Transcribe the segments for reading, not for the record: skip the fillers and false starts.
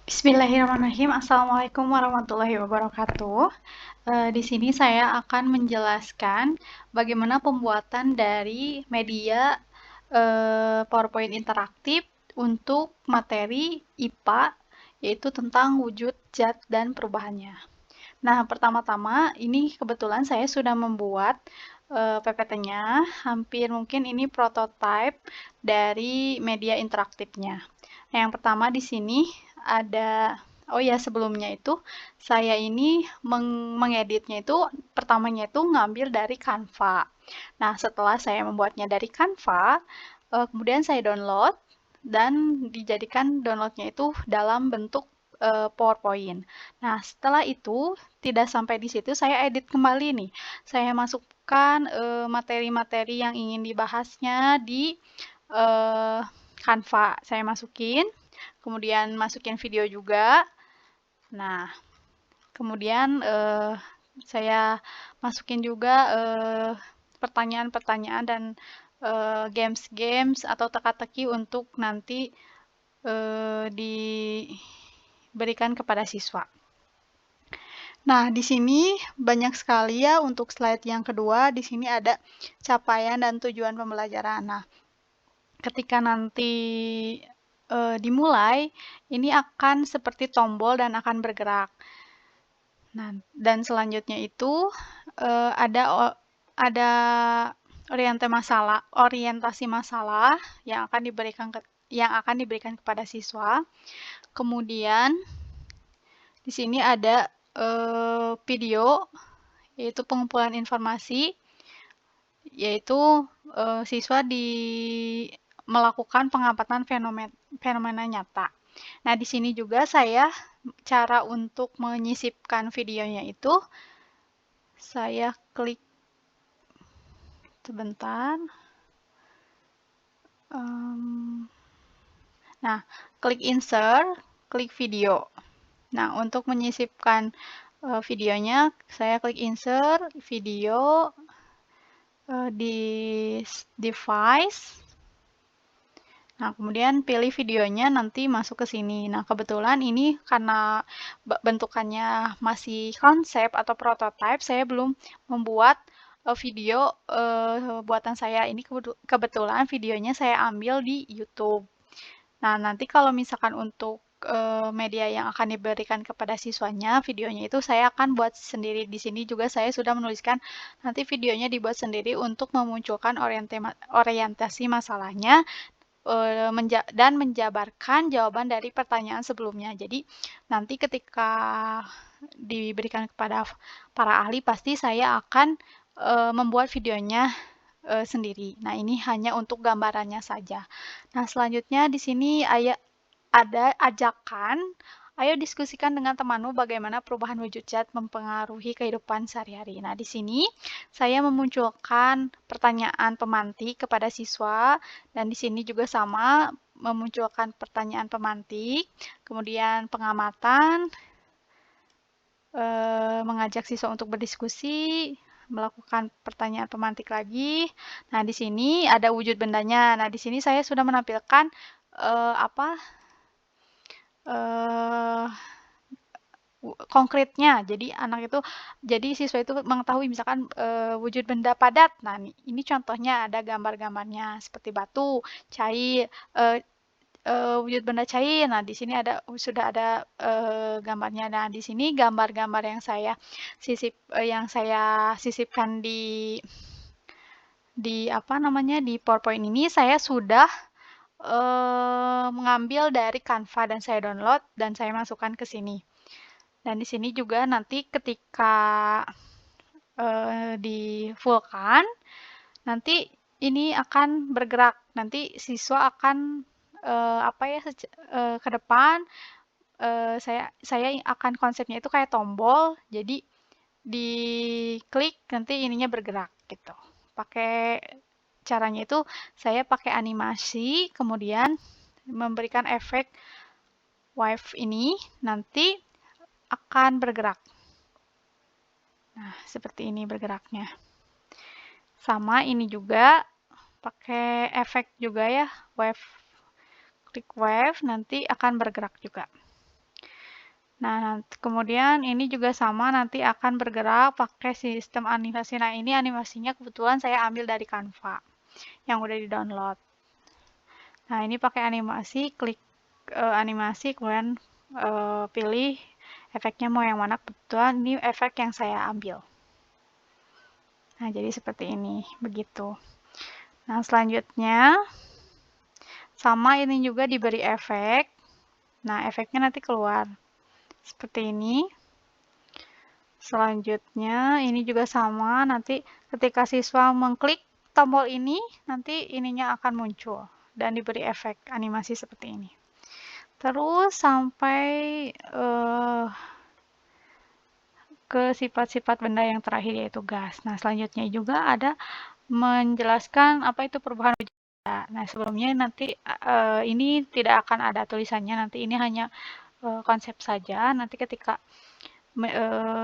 Bismillahirrahmanirrahim. Assalamualaikum warahmatullahi wabarakatuh. Di sini saya akan menjelaskan bagaimana pembuatan dari media PowerPoint interaktif untuk materi IPA, yaitu tentang wujud zat dan perubahannya. Nah, pertama-tama ini kebetulan saya sudah membuat PPT-nya, hampir mungkin ini prototipe dari media interaktifnya. Nah, yang pertama di sini ada, oh ya sebelumnya itu saya ini mengeditnya itu pertamanya itu ngambil dari Canva. Nah, setelah saya membuatnya dari Canva, kemudian saya download dan dijadikan downloadnya itu dalam bentuk PowerPoint. Nah, setelah itu tidak sampai di situ, saya edit kembali nih. Saya masukkan materi-materi yang ingin dibahasnya di eh, Canva. Saya masukin, kemudian masukin video juga. Nah, kemudian saya masukin juga pertanyaan-pertanyaan dan games-games atau teka-teki untuk nanti diberikan kepada siswa. Nah, di sini banyak sekali ya untuk slide yang kedua. Di sini ada capaian dan tujuan pembelajaran. Nah, ketika nanti dimulai, ini akan seperti tombol dan akan bergerak. Nah, dan selanjutnya itu ada orientasi masalah yang akan diberikan kepada siswa. Kemudian di sini ada video, yaitu pengumpulan informasi, yaitu siswa melakukan pengamatan fenomena nyata. Nah, di sini juga cara untuk menyisipkan videonya itu, saya klik sebentar. Nah, klik insert, klik video. Nah, untuk menyisipkan videonya, saya klik insert, video, di device. Nah, kemudian pilih videonya nanti masuk ke sini. Nah, kebetulan ini karena bentukannya masih konsep atau prototype, saya belum membuat video buatan saya. Ini kebetulan videonya saya ambil di YouTube. Nah, nanti kalau misalkan untuk media yang akan diberikan kepada siswanya, videonya itu saya akan buat sendiri. Di sini juga saya sudah menuliskan nanti videonya dibuat sendiri untuk memunculkan orientasi masalahnya dan menjabarkan jawaban dari pertanyaan sebelumnya. Jadi, nanti ketika diberikan kepada para ahli, pasti saya akan membuat videonya sendiri. Nah, ini hanya untuk gambarannya saja. Nah, selanjutnya di sini ada ajakan, ayo diskusikan dengan temanmu bagaimana perubahan wujud zat mempengaruhi kehidupan sehari-hari. Nah, di sini saya memunculkan pertanyaan pemantik kepada siswa, dan di sini juga sama memunculkan pertanyaan pemantik, kemudian pengamatan, mengajak siswa untuk berdiskusi, melakukan pertanyaan pemantik lagi. Nah, di sini ada wujud bendanya. Nah, di sini saya sudah menampilkan eh, konkretnya. Jadi siswa itu mengetahui misalkan wujud benda padat. Nah, ini contohnya ada gambar-gambarnya seperti batu, cair, wujud benda cair. Nah, di sini sudah ada gambarnya. Nah, di sini gambar-gambar yang saya sisipkan di PowerPoint ini saya sudah mengambil dari Canva dan saya download dan saya masukkan ke sini. Dan di sini juga nanti ketika di fullkan, nanti ini akan bergerak. Nanti siswa akan ke depan. Saya akan konsepnya itu kayak tombol, jadi diklik nanti ininya bergerak gitu. Caranya itu saya pakai animasi, kemudian memberikan efek wave ini nanti akan bergerak. Nah, seperti ini bergeraknya. Sama ini juga pakai efek juga ya, wave, klik wave nanti akan bergerak juga. Nah, kemudian ini juga sama, nanti akan bergerak pakai sistem animasi. Nah, ini animasinya kebetulan saya ambil dari Canva yang udah di-download. Nah, ini pakai animasi, klik animasi, kemudian pilih efeknya mau yang mana. Kebetulan ini efek yang saya ambil. Nah, jadi seperti ini, begitu. Nah, selanjutnya sama ini juga diberi efek. Nah, efeknya nanti keluar seperti ini. Selanjutnya ini juga sama, nanti ketika siswa mengklik tombol ini, nanti ininya akan muncul dan diberi efek animasi seperti ini. Terus sampai ke sifat-sifat benda yang terakhir yaitu gas. Nah, selanjutnya juga ada menjelaskan apa itu perubahan wujud benda. Nah, sebelumnya nanti ini tidak akan ada tulisannya, nanti ini hanya konsep saja. Nanti ketika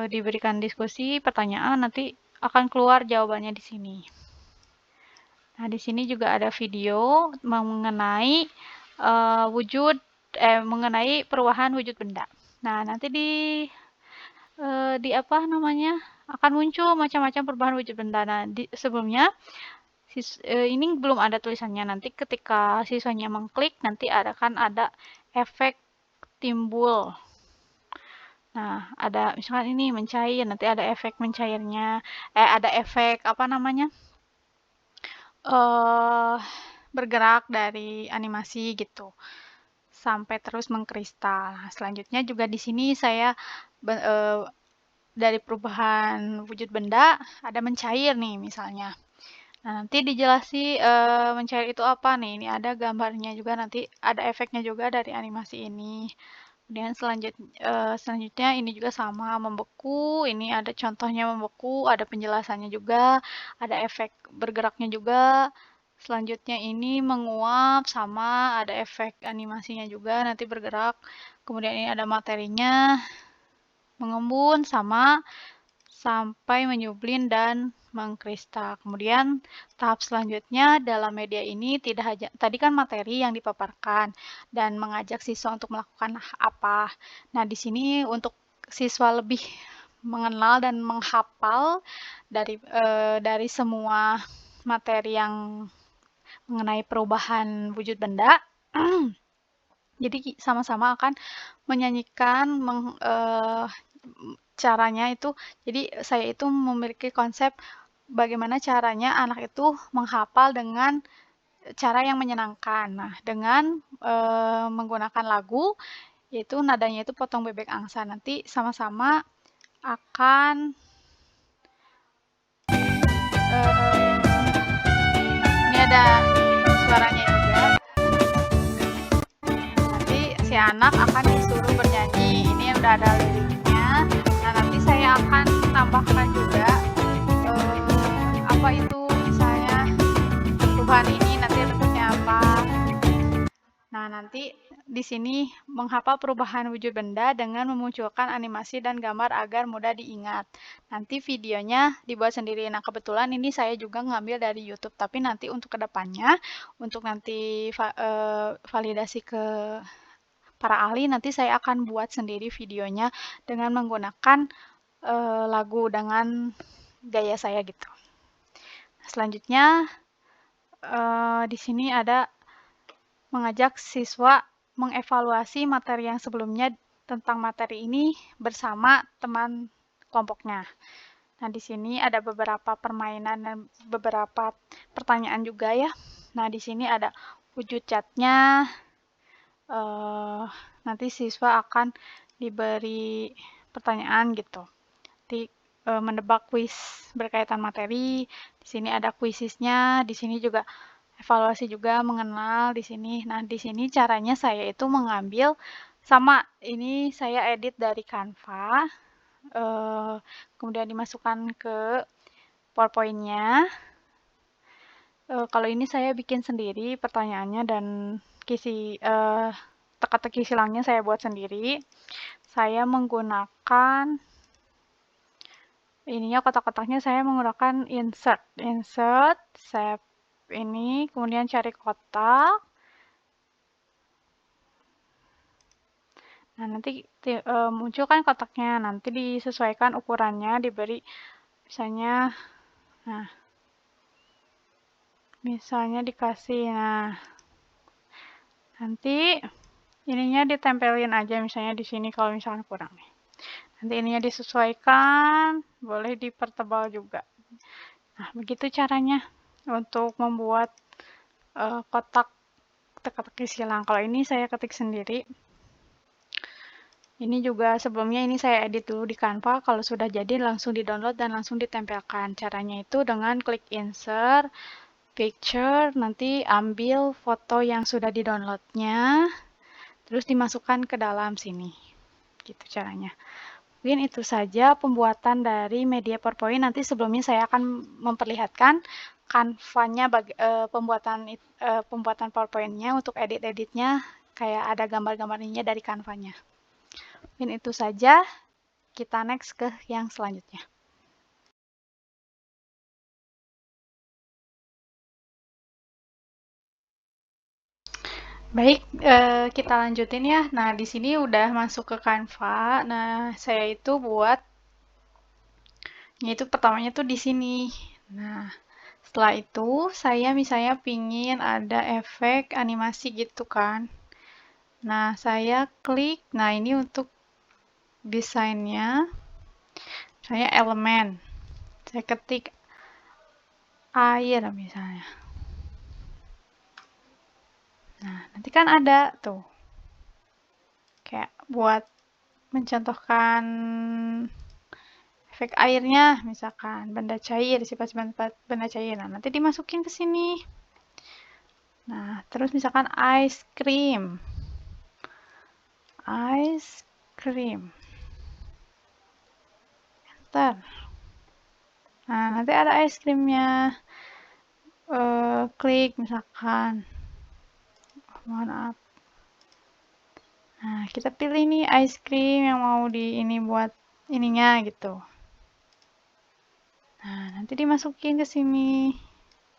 diberikan diskusi, pertanyaan, nanti akan keluar jawabannya di sini. Nah, di sini juga ada video mengenai mengenai perubahan wujud benda. Nah, nanti di apa namanya akan muncul macam-macam perubahan wujud benda. Nah, sebelumnya ini belum ada tulisannya. Nanti ketika siswanya mengklik, nanti akan ada efek timbul. Nah, ada misalkan ini mencair, nanti ada efek mencairnya, ada efek apa namanya? Bergerak dari animasi gitu. Sampai terus mengkristal. Nah, selanjutnya juga di sini saya dari perubahan wujud benda ada mencair nih misalnya. Nah, nanti dijelasi mencair itu apa nih? Ini ada gambarnya juga, nanti ada efeknya juga dari animasi ini. Kemudian selanjutnya ini juga sama, membeku. Ini ada contohnya membeku, ada penjelasannya juga, ada efek bergeraknya juga. Selanjutnya ini menguap, sama ada efek animasinya juga, nanti bergerak. Kemudian ini ada materinya, mengembun, sama sampai menyublin dan mengkristal. Kemudian tahap selanjutnya dalam media ini tidak hanya tadi kan materi yang dipaparkan dan mengajak siswa untuk melakukan apa. Nah, di sini untuk siswa lebih mengenal dan menghafal dari semua materi yang mengenai perubahan wujud benda. Jadi sama-sama akan menyanyikan caranya itu, jadi saya itu memiliki konsep bagaimana caranya anak itu menghafal dengan cara yang menyenangkan. Nah, dengan menggunakan lagu, yaitu nadanya itu Potong Bebek Angsa. Nanti sama-sama akan ini ada suaranya juga. Nanti si anak akan disuruh bernyanyi. Ini udah ada liriknya. Nah, nanti saya akan tambahkan juga apa itu misalnya perubahan ini nanti bentuknya apa. Nah, nanti di sini menghafal perubahan wujud benda dengan memunculkan animasi dan gambar agar mudah diingat. Nanti videonya dibuat sendiri. Nah, kebetulan ini saya juga ngambil dari YouTube, tapi nanti untuk kedepannya, untuk nanti validasi ke para ahli, nanti saya akan buat sendiri videonya dengan menggunakan lagu dengan gaya saya gitu. Selanjutnya di sini ada mengajak siswa mengevaluasi materi yang sebelumnya tentang materi ini bersama teman kelompoknya. Nah, di sini ada beberapa permainan dan beberapa pertanyaan juga ya. Nah, di sini ada wujud catnya. Nanti siswa akan diberi pertanyaan gitu. Nanti menebak kuis berkaitan materi. Di sini ada kuisisnya, di sini juga evaluasi juga mengenal di sini. Nah, di sini caranya saya itu mengambil sama ini saya edit dari Canva. Kemudian dimasukkan ke PowerPoint-nya. Kalau ini saya bikin sendiri pertanyaannya dan teka-teki silangnya saya buat sendiri. Saya menggunakan ininya kotak-kotaknya saya menggunakan insert, save ini, kemudian cari kotak. Nah, nanti muncul kan kotaknya, nanti disesuaikan ukurannya, diberi misalnya, nah, misalnya dikasih, nah, nanti ininya ditempelin aja misalnya di sini kalau misalkan kurang nih. Nanti ininya disesuaikan, boleh dipertebal juga. Nah, begitu caranya untuk membuat kotak teka-teki silang. Kalau ini saya ketik sendiri. Ini juga sebelumnya ini saya edit dulu di Canva. Kalau sudah jadi langsung di-download dan langsung ditempelkan. Caranya itu dengan klik insert, picture, nanti ambil foto yang sudah di-downloadnya, terus dimasukkan ke dalam sini. Gitu caranya. Mungkin itu saja pembuatan dari media PowerPoint. Nanti sebelumnya saya akan memperlihatkan Canva-nya pembuatan PowerPoint-nya untuk edit-editnya, kayak ada gambar-gambarnya dari Canva-nya. Mungkin itu saja. Kita next ke yang selanjutnya. Baik, kita lanjutin ya. Nah, di sini udah masuk ke Canva. Nah, saya itu buat, yaitu pertamanya tuh di sini. Nah, setelah itu saya misalnya pingin ada efek animasi gitu kan. Nah, saya klik. Nah, ini untuk desainnya. Saya elemen. Saya ketik air misalnya. Nah, nanti kan ada tuh. Kayak buat mencontohkan efek airnya, misalkan benda cair, sifat-sifat benda cair. Nah, nanti dimasukin ke sini. Nah, terus misalkan ice cream. Ice cream. Enter. Nah, nanti ada ice creamnya. Klik misalkan. Mohon maaf. Nah, kita pilih nih ice cream yang mau di ini buat ininya gitu. Nah, nanti dimasukin ke sini.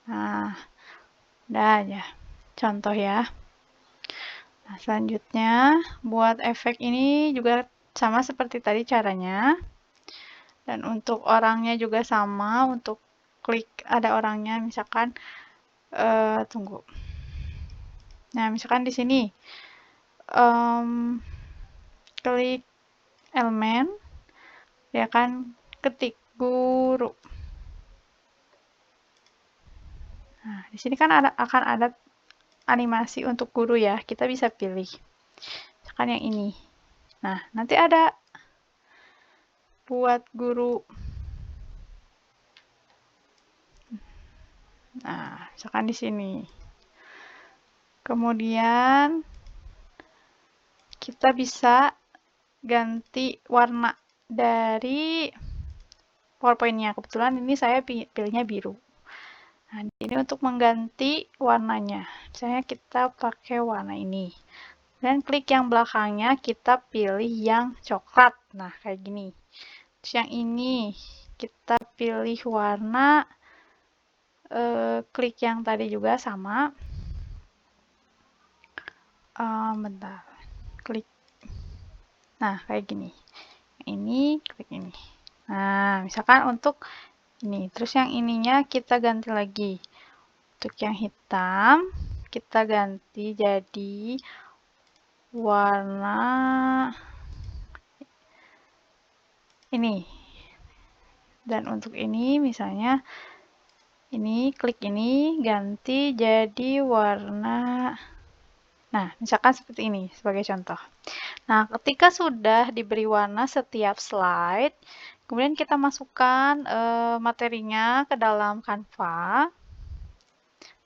Nah, udah aja. Contoh ya. Nah, selanjutnya buat efek ini juga sama seperti tadi caranya. Dan untuk orangnya juga sama, untuk klik ada orangnya misalkan tunggu. Nah, misalkan di sini klik elemen, dia akan ketik guru. Nah, di sini kan akan ada animasi untuk guru ya. Kita bisa pilih. Misalkan yang ini. Nah, nanti ada buat guru. Nah, misalkan di sini. Kemudian kita bisa ganti warna dari PowerPoint-nya. Kebetulan ini saya pilihnya biru. Nah, ini untuk mengganti warnanya. Misalnya kita pakai warna ini. Dan klik yang belakangnya, kita pilih yang coklat. Nah, kayak gini. Terus yang ini, kita pilih warna, klik yang tadi juga sama. Bentar. Klik. Nah, kayak gini. Ini, klik ini. Nah, misalkan untuk ini. Terus yang ininya kita ganti lagi. Untuk yang hitam, kita ganti jadi warna ini. Dan untuk ini misalnya ini klik ini ganti jadi warna, nah misalkan seperti ini sebagai contoh. Nah, ketika sudah diberi warna setiap slide, kemudian kita masukkan materinya ke dalam Canva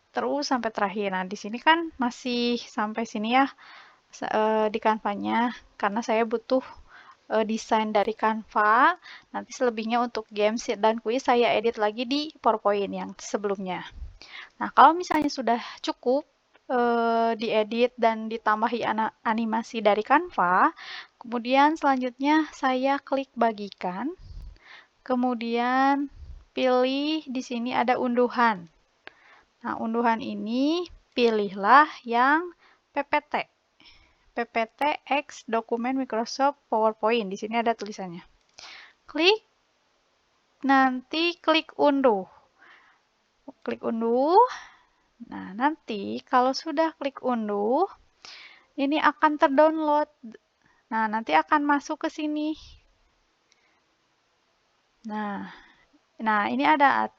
terus sampai terakhir. Nah, di sini kan masih sampai sini ya di Canva-nya karena saya butuh desain dari Canva. Nanti selebihnya untuk games dan kuis saya edit lagi di PowerPoint yang sebelumnya. Nah, kalau misalnya sudah cukup diedit dan ditambahi animasi dari Canva, kemudian selanjutnya saya klik bagikan. Kemudian pilih di sini ada unduhan. Nah, unduhan ini pilihlah yang PPT. PPT-X dokumen Microsoft PowerPoint. Di sini ada tulisannya. Klik, nanti klik unduh. Klik unduh. Nah, nanti kalau sudah klik unduh, ini akan terdownload. Nah, nanti akan masuk ke sini. Nah, ini ada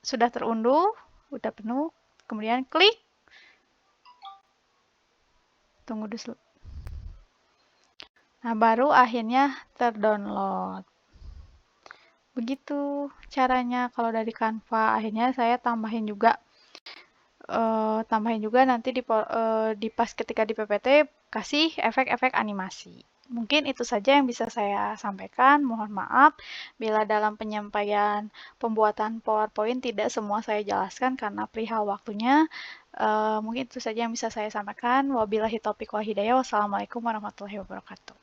sudah terunduh, udah penuh. Kemudian klik. Tunggu dulu. Nah, baru akhirnya terdownload. Begitu caranya kalau dari Canva. Akhirnya saya tambahin juga nanti di pas ketika di PPT kasih efek-efek animasi. Mungkin itu saja yang bisa saya sampaikan. Mohon maaf bila dalam penyampaian pembuatan PowerPoint tidak semua saya jelaskan karena perihal waktunya. Mungkin itu saja yang bisa saya sampaikan. Wabillahi taufiq wal hidayah. Wassalamualaikum warahmatullahi wabarakatuh.